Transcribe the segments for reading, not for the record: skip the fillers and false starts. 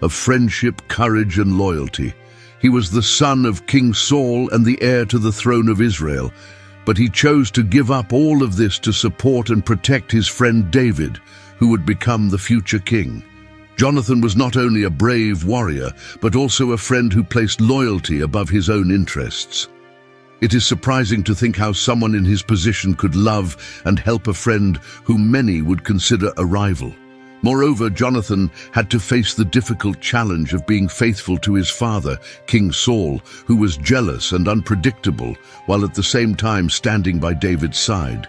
of friendship, courage, and loyalty. He was the son of King Saul and the heir to the throne of Israel, but he chose to give up all of this to support and protect his friend David, who would become the future king. Johnathan was not only a brave warrior, but also a friend who placed loyalty above his own interests. It is surprising to think how someone in his position could love and help a friend whom many would consider a rival. Moreover, Johnathan had to face the difficult challenge of being faithful to his father, King Saul, who was jealous and unpredictable, while at the same time standing by David's side.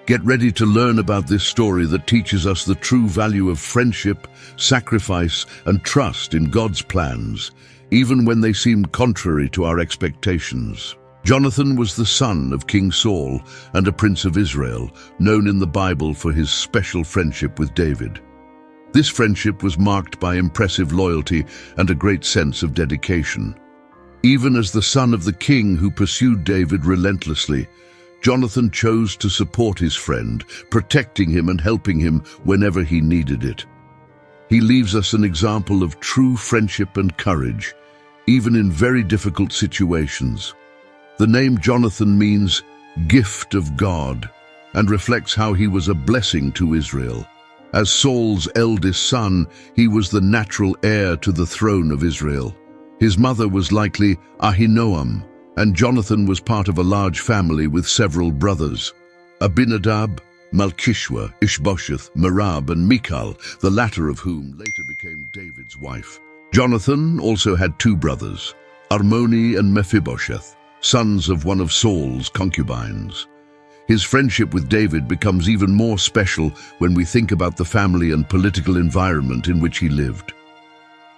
Get ready to learn about this story that teaches us the true value of friendship, sacrifice, and trust in God's plans, even when they seem contrary to our expectations. Johnathan was the son of King Saul and a prince of Israel, known in the Bible for his special friendship with David. This friendship was marked by impressive loyalty and a great sense of dedication. Even as the son of the king who pursued David relentlessly, Johnathan chose to support his friend, protecting him and helping him whenever he needed it. He leaves us an example of true friendship and courage, even in very difficult situations. The name Johnathan means gift of God and reflects how he was a blessing to Israel. As Saul's eldest son, he was the natural heir to the throne of Israel. His mother was likely Ahinoam, and Johnathan was part of a large family with several brothers: Abinadab, Malchishua, Ishbosheth, Merab, and Michal, the latter of whom later became David's wife. Johnathan also had two brothers, Armoni and Mephibosheth, sons of one of Saul's concubines. His friendship with David becomes even more special when we think about the family and political environment in which he lived.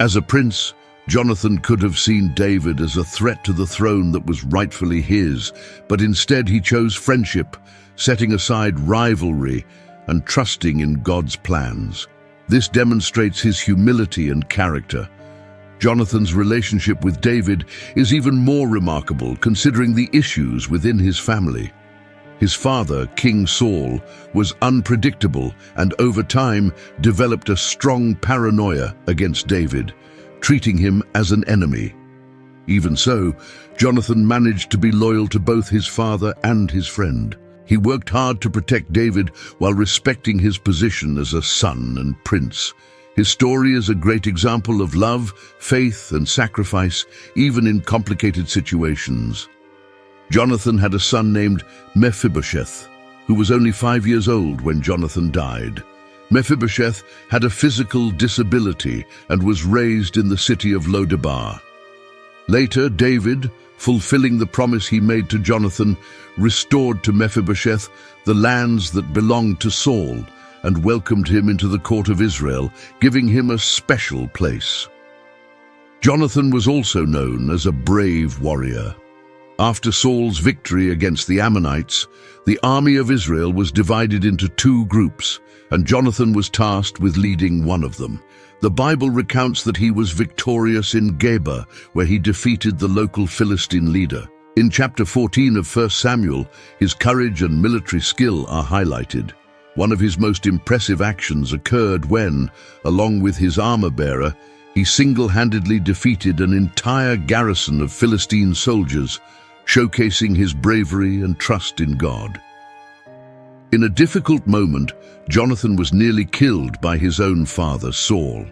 As a prince, Johnathan could have seen David as a threat to the throne that was rightfully his, but instead he chose friendship, setting aside rivalry and trusting in God's plans. This demonstrates his humility and character. Johnathan's relationship with David is even more remarkable considering the issues within his family. His father, King Saul, was unpredictable and over time developed a strong paranoia against David, treating him as an enemy. Even so, Johnathan managed to be loyal to both his father and his friend. He worked hard to protect David while respecting his position as a son and prince. His story is a great example of love, faith, and sacrifice, even in complicated situations. Johnathan had a son named Mephibosheth, who was only 5 years old when Johnathan died. Mephibosheth had a physical disability and was raised in the city of Lodebar. Later, David, fulfilling the promise he made to Johnathan, restored to Mephibosheth the lands that belonged to Saul and welcomed him into the court of Israel, giving him a special place. Johnathan was also known as a brave warrior. After Saul's victory against the Ammonites, the army of Israel was divided into two groups, and Johnathan was tasked with leading one of them. The Bible recounts that he was victorious in Geba, where he defeated the local Philistine leader. In chapter 14 of 1 Samuel, his courage and military skill are highlighted. One of his most impressive actions occurred when, along with his armor-bearer, he single-handedly defeated an entire garrison of Philistine soldiers, showcasing his bravery and trust in God. In a difficult moment, Johnathan was nearly killed by his own father, Saul.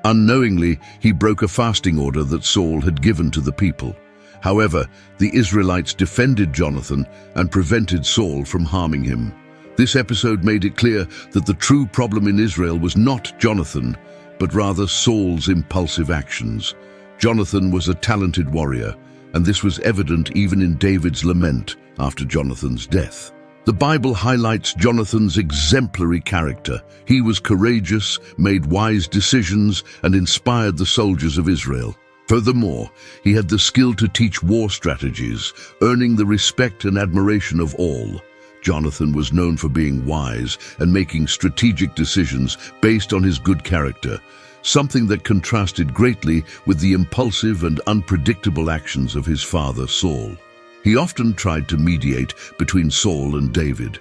Unknowingly, he broke a fasting order that Saul had given to the people. However, the Israelites defended Johnathan and prevented Saul from harming him. This episode made it clear that the true problem in Israel was not Johnathan, but rather Saul's impulsive actions. Johnathan was a talented warrior, and this was evident even in David's lament after Jonathan's death. The Bible highlights Jonathan's exemplary character. He was courageous, made wise decisions, and inspired the soldiers of Israel. Furthermore, he had the skill to teach war strategies, earning the respect and admiration of all. Johnathan was known for being wise and making strategic decisions based on his good character, something that contrasted greatly with the impulsive and unpredictable actions of his father, Saul. He often tried to mediate between Saul and David,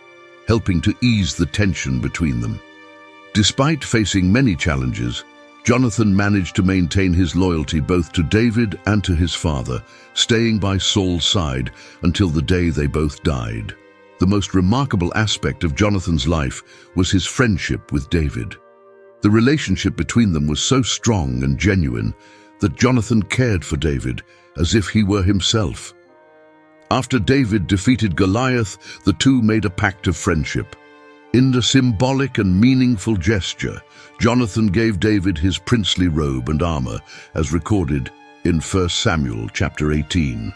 helping to ease the tension between them. Despite facing many challenges, Johnathan managed to maintain his loyalty both to David and to his father, staying by Saul's side until the day they both died. The most remarkable aspect of Jonathan's life was his friendship with David. The relationship between them was so strong and genuine that Johnathan cared for David as if he were himself. After David defeated Goliath, the two made a pact of friendship. In a symbolic and meaningful gesture, Johnathan gave David his princely robe and armor, as recorded in 1 Samuel chapter 18.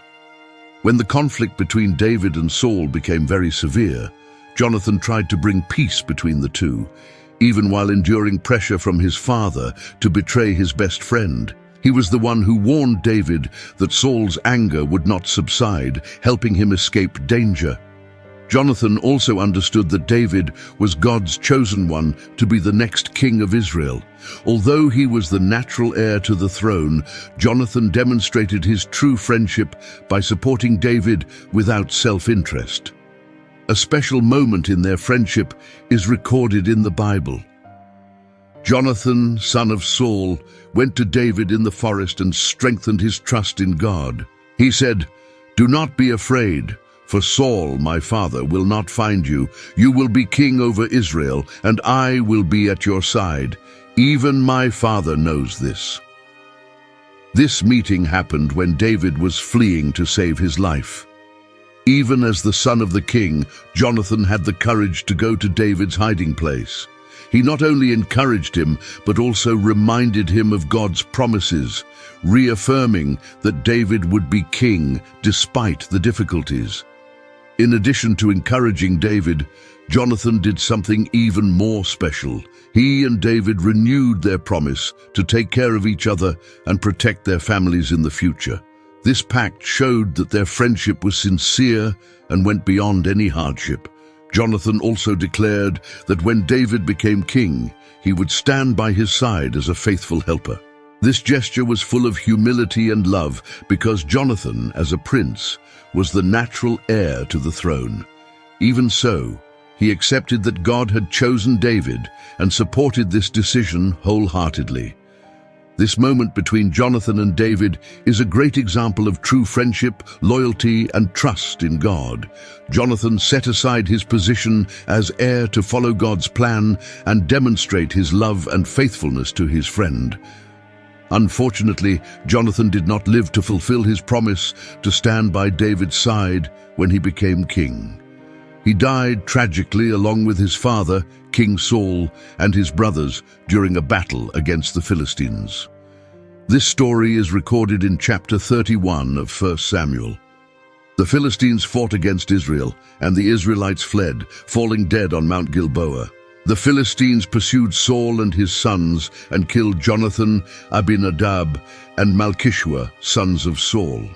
When the conflict between David and Saul became very severe, Johnathan tried to bring peace between the two, even while enduring pressure from his father to betray his best friend. He was the one who warned David that Saul's anger would not subside, helping him escape danger. Johnathan also understood that David was God's chosen one to be the next king of Israel. Although he was the natural heir to the throne, Johnathan demonstrated his true friendship by supporting David without self-interest. A special moment in their friendship is recorded in the Bible. Johnathan, son of Saul, went to David in the forest and strengthened his trust in God. He said, "Do not be afraid, for Saul, my father, will not find you. You will be king over Israel, and I will be at your side. Even my father knows this." This meeting happened when David was fleeing to save his life. Even as the son of the king, Johnathan had the courage to go to David's hiding place. He not only encouraged him, but also reminded him of God's promises, reaffirming that David would be king despite the difficulties. In addition to encouraging David, Johnathan did something even more special. He and David renewed their promise to take care of each other and protect their families in the future. This pact showed that their friendship was sincere and went beyond any hardship. Johnathan also declared that when David became king, he would stand by his side as a faithful helper. This gesture was full of humility and love because Johnathan, as a prince, was the natural heir to the throne. Even so, he accepted that God had chosen David and supported this decision wholeheartedly. This moment between Johnathan and David is a great example of true friendship, loyalty, and trust in God. Johnathan set aside his position as heir to follow God's plan and demonstrate his love and faithfulness to his friend. Unfortunately, Johnathan did not live to fulfill his promise to stand by David's side when he became king. He died tragically along with his father, King Saul, and his brothers during a battle against the Philistines. This story is recorded in chapter 31 of 1 Samuel. The Philistines fought against Israel, and the Israelites fled, falling dead on Mount Gilboa. The Philistines pursued Saul and his sons and killed Johnathan, Abinadab, and Malchishua, sons of Saul.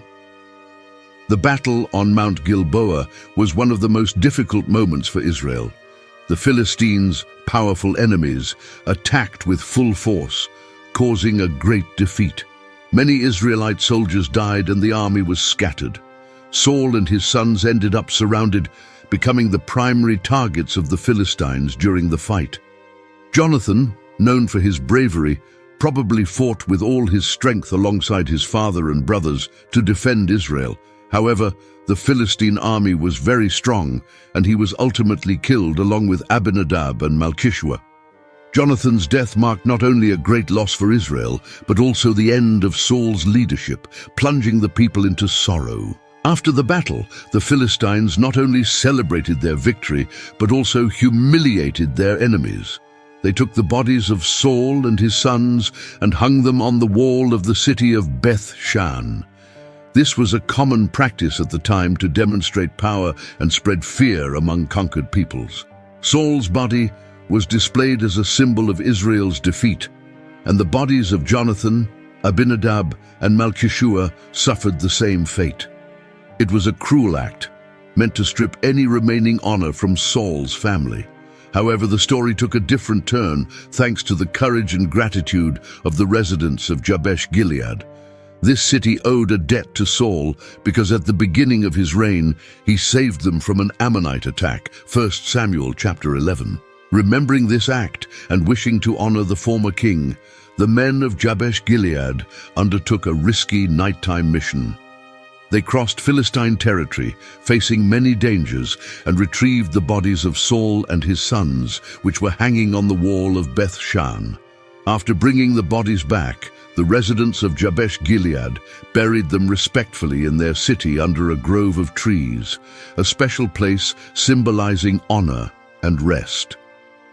The battle on Mount Gilboa was one of the most difficult moments for Israel. The Philistines, powerful enemies, attacked with full force, causing a great defeat. Many Israelite soldiers died and the army was scattered. Saul and his sons ended up surrounded, becoming the primary targets of the Philistines during the fight. Johnathan, known for his bravery, probably fought with all his strength alongside his father and brothers to defend Israel. However, the Philistine army was very strong, and he was ultimately killed along with Abinadab and Malchishua. Jonathan's death marked not only a great loss for Israel, but also the end of Saul's leadership, plunging the people into sorrow. After the battle, the Philistines not only celebrated their victory, but also humiliated their enemies. They took the bodies of Saul and his sons and hung them on the wall of the city of Beth-shan. This was a common practice at the time to demonstrate power and spread fear among conquered peoples. Saul's body was displayed as a symbol of Israel's defeat, and the bodies of Johnathan, Abinadab, and Malchishua suffered the same fate. It was a cruel act, meant to strip any remaining honor from Saul's family. However, the story took a different turn thanks to the courage and gratitude of the residents of Jabesh Gilead. This city owed a debt to Saul because at the beginning of his reign, he saved them from an Ammonite attack, 1 Samuel chapter 11. Remembering this act and wishing to honor the former king, the men of Jabesh-Gilead undertook a risky nighttime mission. They crossed Philistine territory, facing many dangers, and retrieved the bodies of Saul and his sons, which were hanging on the wall of Beth-shan. After bringing the bodies back, the residents of Jabesh-Gilead buried them respectfully in their city under a grove of trees, a special place symbolizing honor and rest.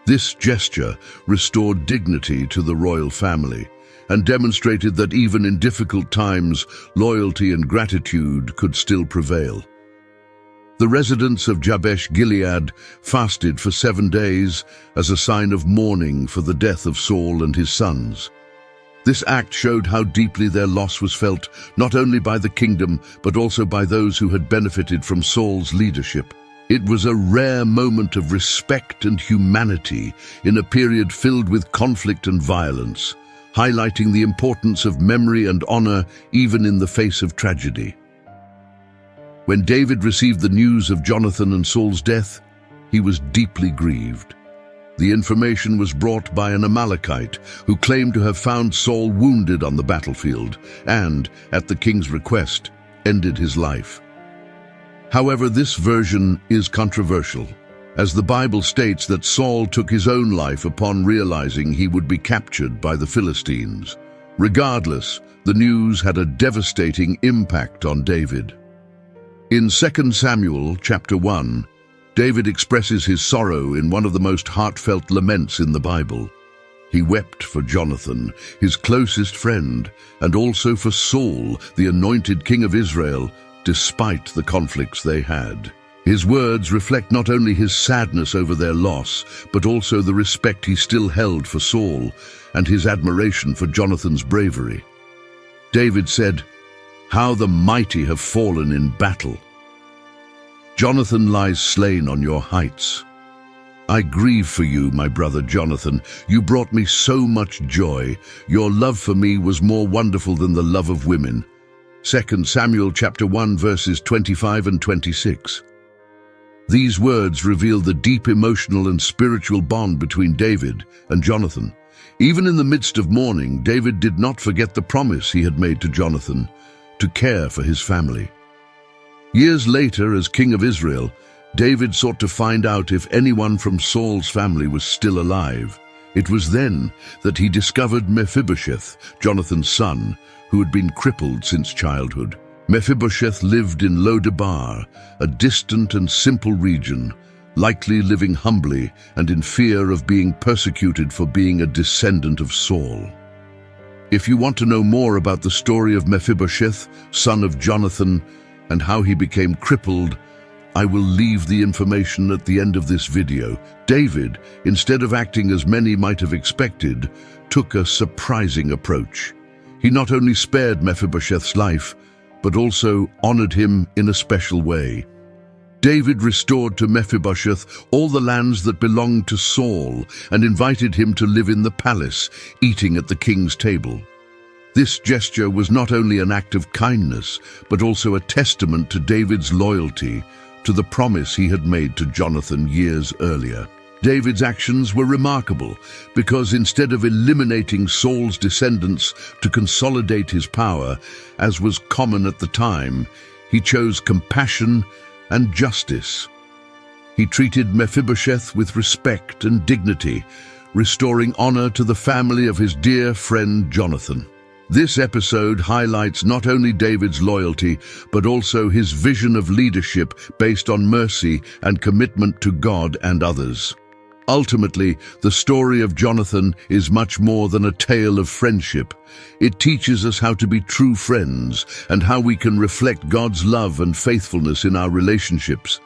This gesture restored dignity to the royal family and demonstrated that even in difficult times, loyalty and gratitude could still prevail. The residents of Jabesh-Gilead fasted for 7 days as a sign of mourning for the death of Saul and his sons. This act showed how deeply their loss was felt, not only by the kingdom, but also by those who had benefited from Saul's leadership. It was a rare moment of respect and humanity in a period filled with conflict and violence, highlighting the importance of memory and honor even in the face of tragedy. When David received the news of Johnathan and Saul's death, he was deeply grieved. The information was brought by an Amalekite who claimed to have found Saul wounded on the battlefield and, at the king's request, ended his life. However, this version is controversial, as the Bible states that Saul took his own life upon realizing he would be captured by the Philistines. Regardless, the news had a devastating impact on David. In 2 Samuel chapter 1, David expresses his sorrow in one of the most heartfelt laments in the Bible. He wept for Johnathan, his closest friend, and also for Saul, the anointed king of Israel, despite the conflicts they had. His words reflect not only his sadness over their loss, but also the respect he still held for Saul and his admiration for Jonathan's bravery. David said, "How the mighty have fallen in battle! Johnathan lies slain on your heights. I grieve for you, my brother Johnathan. You brought me so much joy. Your love for me was more wonderful than the love of women." 2 Samuel chapter 1 verses 25 and 26. These words reveal the deep emotional and spiritual bond between David and Johnathan. Even in the midst of mourning, David did not forget the promise he had made to Johnathan to care for his family. Years later, as king of Israel, David sought to find out if anyone from Saul's family was still alive. It was then that he discovered Mephibosheth, Jonathan's son, who had been crippled since childhood. Mephibosheth lived in Lo-debar, a distant and simple region, likely living humbly and in fear of being persecuted for being a descendant of Saul. If you want to know more about the story of Mephibosheth, son of Johnathan, and how he became crippled, I will leave the information at the end of this video. David, instead of acting as many might have expected, took a surprising approach. He not only spared Mephibosheth's life, but also honored him in a special way. David restored to Mephibosheth all the lands that belonged to Saul and invited him to live in the palace, eating at the king's table. This gesture was not only an act of kindness, but also a testament to David's loyalty to the promise he had made to Johnathan years earlier. David's actions were remarkable because instead of eliminating Saul's descendants to consolidate his power, as was common at the time, he chose compassion and justice. He treated Mephibosheth with respect and dignity, restoring honor to the family of his dear friend Johnathan. This episode highlights not only David's loyalty, but also his vision of leadership based on mercy and commitment to God and others. Ultimately, the story of Johnathan is much more than a tale of friendship. It teaches us how to be true friends and how we can reflect God's love and faithfulness in our relationships.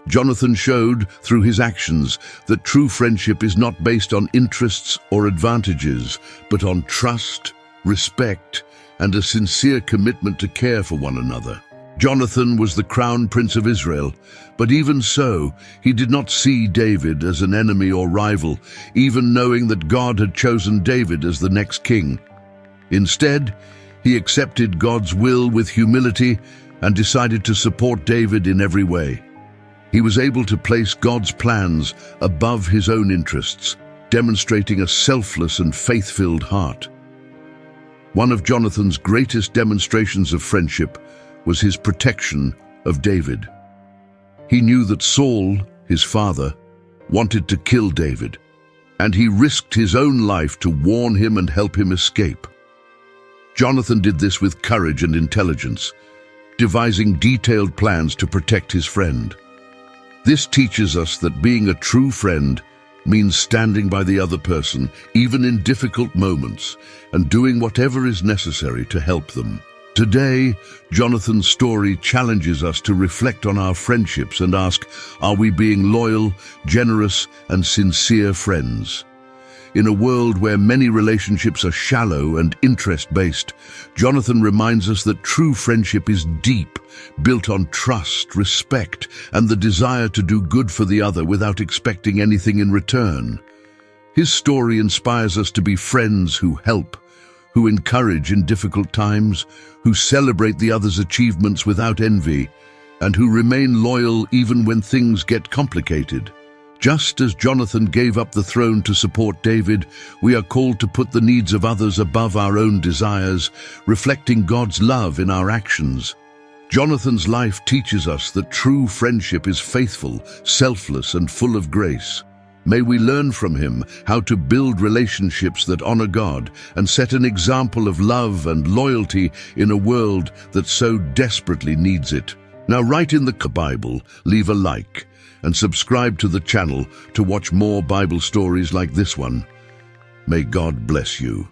Johnathan showed, through his actions, that true friendship is not based on interests or advantages, but on trust, respect, and a sincere commitment to care for one another. Johnathan was the crown prince of Israel, but even so, he did not see David as an enemy or rival, even knowing that God had chosen David as the next king. Instead, he accepted God's will with humility and decided to support David in every way. He was able to place God's plans above his own interests. demonstrating a selfless and faith-filled heart. One of Jonathan's greatest demonstrations of friendship was his protection of David. He knew that Saul, his father, wanted to kill David, and he risked his own life to warn him and help him escape. Johnathan did this with courage and intelligence, devising detailed plans to protect his friend. This teaches us that being a true friend means standing by the other person, even in difficult moments, and doing whatever is necessary to help them. Today, Jonathan's story challenges us to reflect on our friendships and ask, are we being loyal, generous, and sincere friends? In a world where many relationships are shallow and interest-based, Johnathan reminds us that true friendship is deep, built on trust, respect, and the desire to do good for the other without expecting anything in return. His story inspires us to be friends who help, who encourage in difficult times, who celebrate the other's achievements without envy, and who remain loyal even when things get complicated. Just as Johnathan gave up the throne to support David, we are called to put the needs of others above our own desires, reflecting God's love in our actions. Jonathan's life teaches us that true friendship is faithful, selfless, and full of grace. May we learn from him how to build relationships that honor God and set an example of love and loyalty in a world that so desperately needs it. Now, write in the Bible, leave a like, and subscribe to the channel to watch more Bible stories like this one. May God bless you.